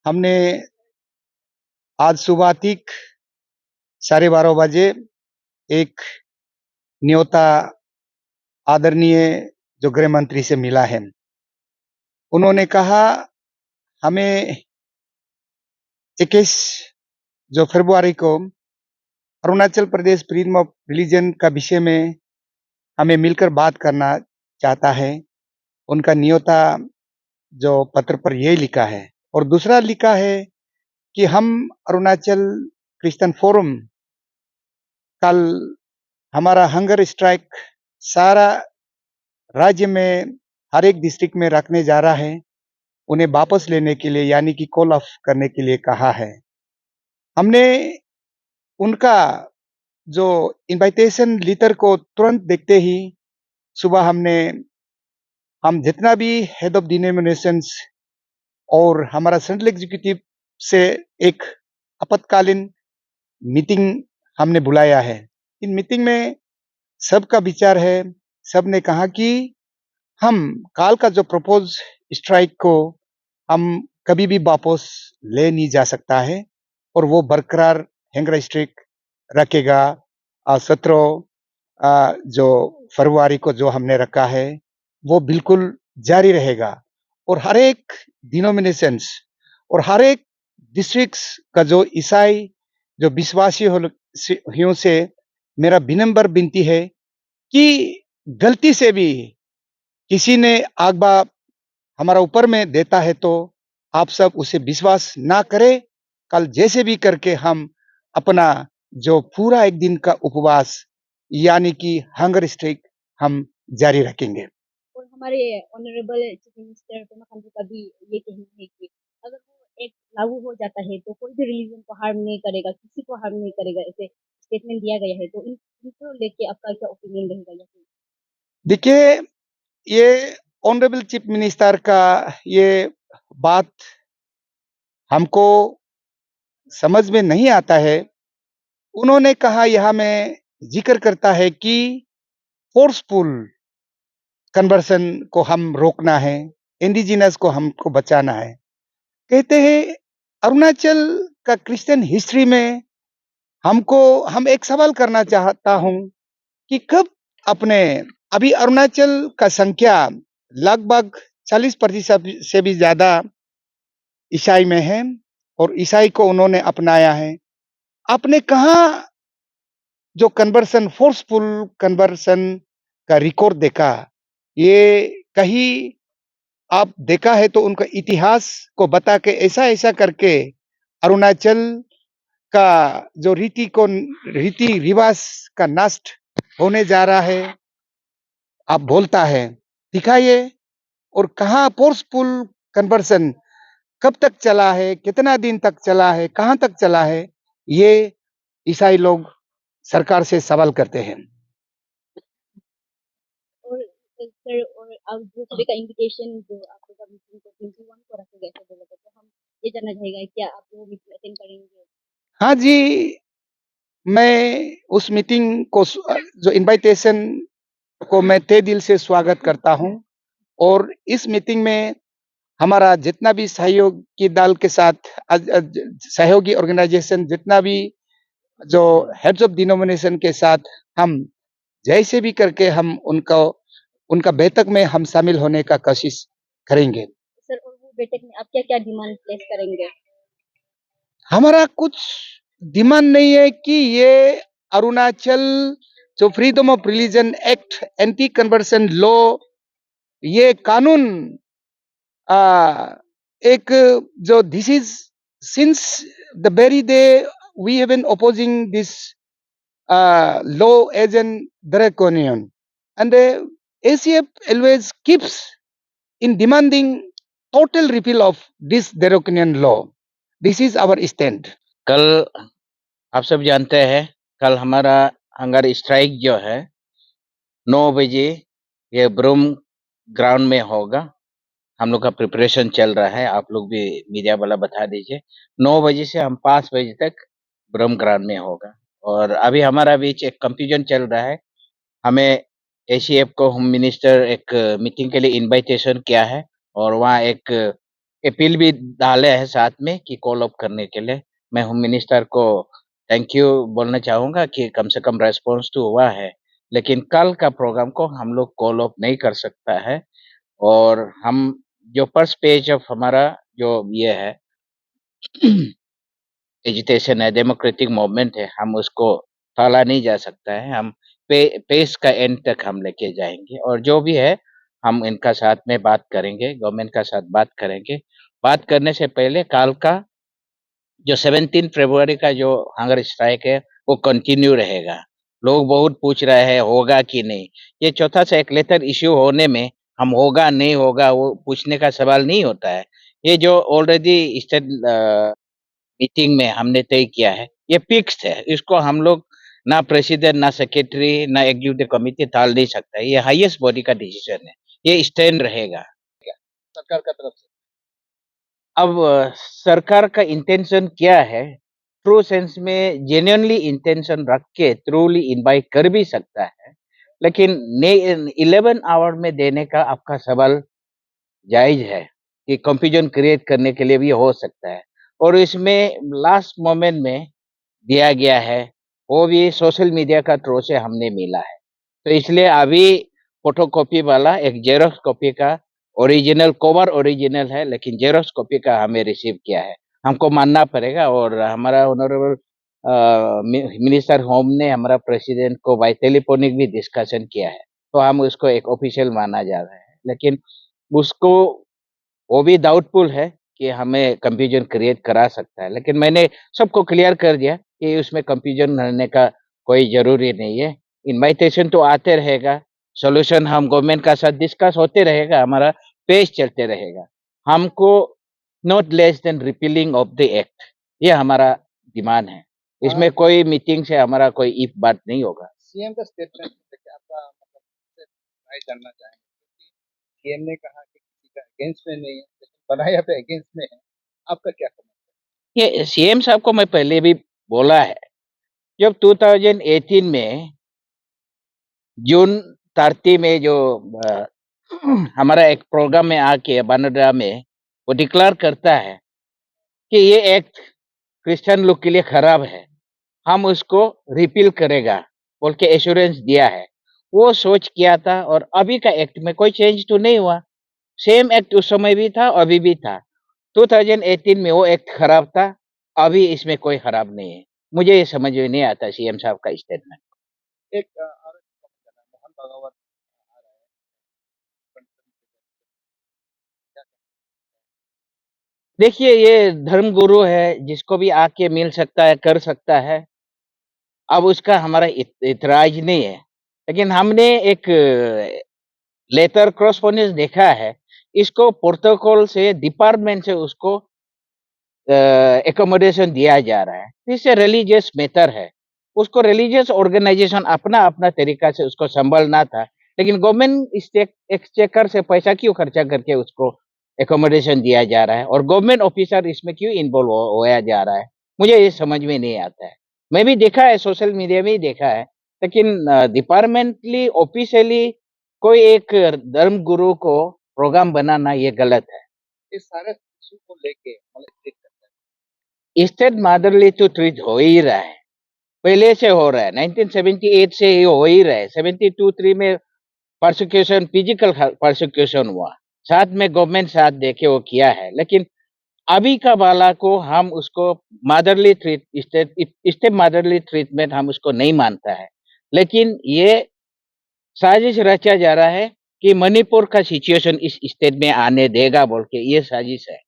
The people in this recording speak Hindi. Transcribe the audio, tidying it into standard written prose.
हमने आज सुबह ठीक 12:30 बजे एक न्योता आदरणीय जो गृह मंत्री से मिला है। उन्होंने कहा हमें 21 जो फरवरी को Arunachal Pradesh freedom of religion का विषय में हमें मिलकर बात करना चाहता है। उनका न्योता जो पत्र पर यही लिखा है और दूसरा लिखा है कि हम अरुणाचल क्रिश्चियन फोरम कल हमारा हंगर स्ट्राइक सारा राज्य में हर एक डिस्ट्रिक्ट में रखने जा रहा है। उन्हें वापस लेने के लिए यानी कि कॉल ऑफ करने के लिए कहा है। हमने उनका जो इनविटेशन लेटर को तुरंत देखते ही सुबह हम जितना भी हेड ऑफ डिनोमिनेशंस और हमारा सेंट्रल एग्जीक्यूटिव से एक आपातकालीन मीटिंग हमने बुलाया है। इन मीटिंग में सबका विचार है, सबने कहा कि हम काल का जो प्रपोज स्ट्राइक को हम कभी भी वापस ले नहीं जा सकता है और वो बरकरार हैंगर स्ट्राइक रखेगा। 17 जो फरवरी को जो हमने रखा है वो बिल्कुल जारी रहेगा और हर एक डिनोमिनेशंस और हर एक डिस्ट्रिक्ट्स का जो ईसाई जो विश्वासियों से मेरा विनम्र विनती है कि गलती से भी किसी ने आगबा हमारा ऊपर में देता है तो आप सब उसे विश्वास ना करें। कल जैसे भी करके हम अपना जो पूरा एक दिन का उपवास यानी कि हंगर स्ट्राइक हम जारी रखेंगे। और हमारे honourable chief minister Pema Khandu का भी ये कहना है कि अगर वो एक लागू हो जाता है तो कोई भी रिलीजन को हार्म नहीं करेगा, किसी को हार्म नहीं करेगा, ऐसे स्टेटमेंट दिया गया है। तो इनको लेके आपका क्या ओपिनियन रहेगा? या फिर देखिए, ये ऑनरेबल चीफ मिनिस्टर का ये बात हमको समझ में नहीं आता है। उन्होंने कहा यहाँ में जिक्र करता है कि फोर्सफुल कन्वर्सन को हम रोकना है, इंडिजिनस को हमको बचाना है। कहते हैं अरुणाचल का क्रिश्चियन हिस्ट्री में हम एक सवाल करना चाहता हूं कि कब अपने अभी अरुणाचल का संख्या लगभग 40% से भी ज्यादा ईसाई में है और ईसाई को उन्होंने अपनाया है। आपने कहा जो कन्वर्सन फोर्सफुल कन्वर्सन का रिकॉर्ड देखा, ये कहीं आप देखा है तो उनका इतिहास को बता के ऐसा करके अरुणाचल का जो रीति रिवाज का नष्ट होने जा रहा है, आप बोलता है दिखाइए। और कहाँ फोर्सफुल कन्वर्सन कब तक चला है, कितना दिन तक चला है, कहाँ तक चला है, ये ईसाई लोग सरकार से सवाल करते हैं। और सर, और अब जो सभी का इनविटेशन जो आपके का मीटिंग को 21 को रखा गया था बोला था, तो हम ये जानना चाहेगा क्या आप वो मीटिंग अटेंड करेंगे? हाँ जी, मैं उस मीटिंग को जो इनविटेशन को मैं तहे दिल से स्वागत करता हूं और इस मीटिंग में हमारा जितना भी सहयोगी दल के साथ सहयोगी ऑर्गेनाइजेशन जितना भी जो हेड्स ऑफ डिनोमिनेशन के साथ हम जैसे भी करके हम उनका बैठक में हम शामिल होने का कोशिश करेंगे। सर, और वो बैठक में आप क्या क्या डिमांड प्लेस करेंगे? हमारा कुछ डिमांड नहीं है कि ये अरुणाचल जो freedom of religion act anti conversion law ये कानून एक जो this is since the very day we have been opposing this law as an draconian and ACF always keeps in demanding total repeal of this draconian law. This is our stand. कल आप सब जानते हैं कल हमारा हंगर स्ट्राइक जो है 9 बजे ये ब्रूम ग्राउंड में होगा। हम लोग का प्रिपरेशन चल रहा है, आप लोग भी मीडिया वाला बता दीजिए। 9 बजे से हम 5 बजे तक ब्रूम ग्राउंड में होगा और अभी हमारा बीच एक कंफ्यूजन चल रहा है। हमें एसीएफ को होम मिनिस्टर एक मीटिंग के लिए इनविटेशन किया है और वहाँ एक अपील भी डाले हैं साथ में कि कॉल अप करने के लिए। मैं होम मिनिस्टर को थैंक यू बोलना चाहूँगा कि कम से कम रिस्पॉन्स तो हुआ है, लेकिन कल का प्रोग्राम को हम लोग कॉल अप नहीं कर सकता है और हम जो फर्स्ट पेज ऑफ हमारा जो ये है एजिटेशन है, डेमोक्रेटिक मूवमेंट है, हम उसको टाला नहीं जा सकता है। हम पेस का एंड तक हम लेके जाएँगे और जो भी है, हम इनका साथ में बात करेंगे, गवर्नमेंट का साथ बात करेंगे। बात करने से पहले कल का जो 17 फरवरी का जो हंगर स्ट्राइक है, वो कंटिन्यू रहेगा। लोग बहुत पूछ रहे हैं, होगा कि नहीं? ये चौथा सा एक लेटर इश्यू होने में, हम होगा, नहीं होगा, वो पूछने का सवाल नहीं होता है। ये जो ऑलरेडी स्टेट मीटिंग में हमने तय किया है, ये फिक्स्ड है। इसको हम लोग ना प्रेसिडेंट, ना सेक्रेटरी, ना एग्जीक्यूटिव कमिटी टाल नहीं सकता है। ये हाईएस्ट बॉडी का डिसीजन है। ये स्टैंड रहेगा सरकार का तरफ से। अब सरकार का इंटेंशन क्या है? ट्रू सेंस में जेन्युइनली इंटेंशन रख के ट्रूली इनवाइट कर भी सकता है, लेकिन 11 आवर में देने का आपका सवाल जायज़ है कि कंफ्यूजन क्रिएट करने के लिए भी हो सकता है और इसमें लास्ट मोमेंट में दिया गया है, वो भी सोशल मीडिया का थ्रू से हमने मिला है। तो इसलिए अभी फोटोकॉपी वाला एक जेरॉक्स कॉपी का ओरिजिनल कवर ओरिजिनल है, लेकिन जेरॉक्स कॉपी का हमें रिसीव किया है। हमको मानना पड़ेगा और हमारा ऑनरेबल मिनिस्टर होम ने हमारा प्रेसिडेंट को बाय टेलीफोनिक भी डिस्कशन किया है, तो हम उसको एक ऑफिशियल माना जा रहा है। लेकिन उसको वो भी डाउटफुल है कि हमें कंफ्यूजन क्रिएट करा सकता है, लेकिन मैंने सबको क्लियर कर दिया कि उसमें कंफ्यूजन रहने का कोई ज़रूरी नहीं है। इन्विटेशन तो आते रहेगा, सॉल्यूशन हम गवर्नमेंट का साथ डिस्कस होते रहेगा, हमारा पेज चलते रहेगा। हमको not less than repealing of the act, ये हमारा डिमांड है। इसमें कोई मीटिंग से हमारा कोई इफ बात नहीं होगा। सीएम का स्टेटमेंट क्या आपका मतलब राय जानना चाहेंगे, क्योंकि सीएम ने कहा कि किसी का अगेंस्ट में नहीं है, लेकिन बनाया पे अगेंस्ट में है। आपका क्या समझ है? ये सीएम साहब को मैं पहले भी बोला है, जब 2018 में जून 30 में जो अ, हमारा एक प्रोग्राम में आके बानड्रा में वो डिक्लेयर करता है कि ये एक्ट क्रिश्चियन लोग के लिए खराब है, हम उसको रिपील करेगा बोल के एश्योरेंस दिया है। वो सोच किया था और अभी का एक्ट में कोई चेंज तो नहीं हुआ। सेम एक्ट उस समय भी था, अभी भी था। 2018 में वो एक्ट खराब था, अभी इसमें कोई खराब नहीं है। मुझे ये समझ में नहीं आता सीएम साहब का स्टेटमेंट। एक और मोहन भागवत आ रहा है, क्या देखिए ये धर्म गुरु है, जिसको भी आके मिल सकता है, कर सकता है। अब उसका हमारा इतराज नहीं है, लेकिन हमने एक लेटर कॉरेस्पॉन्डेंस देखा है, इसको प्रोटोकॉल से डिपार्टमेंट से उसको एकोमोडेशन दिया जा रहा है। इससे रिलीजियस मैटर है, उसको रिलीजियस ऑर्गेनाइजेशन अपना-अपना तरीका से उसको संभालना था, लेकिन गवर्नमेंट एक्सचेकर से पैसा क्यों खर्चा करके उसको एकोमोडेशन दिया जा रहा है और गवर्नमेंट ऑफिसर इसमें क्यों इन्वॉल्व होया जा रहा है? मुझे ये समझ में नहीं आता है। मैं भी देखा है, सोशल मीडिया में ही देखा है, लेकिन डिपार्टमेंटली ऑफिशियली कोई एक धर्म गुरु को प्रोग्राम बनाना ये गलत है। इस सारे इशू को लेके मतलब state state motherly to treat हो ही रहा है, पहले से हो रहा है, 1978 से ये हो ही रहा है। 72-3 में परसिक्यूशन, फिजिकल परसिक्यूशन हुआ, साथ में गवर्नमेंट साथ देके वो किया है, लेकिन अभी का वाला को हम उसको motherly treat state motherly treatment हम उसको नहीं मानता है, लेकिन ये साजिश रचा जा रहा है कि मणिपुर का सिचुएशन इस स्टेट में आने देगा बोल के, ये साजिश है।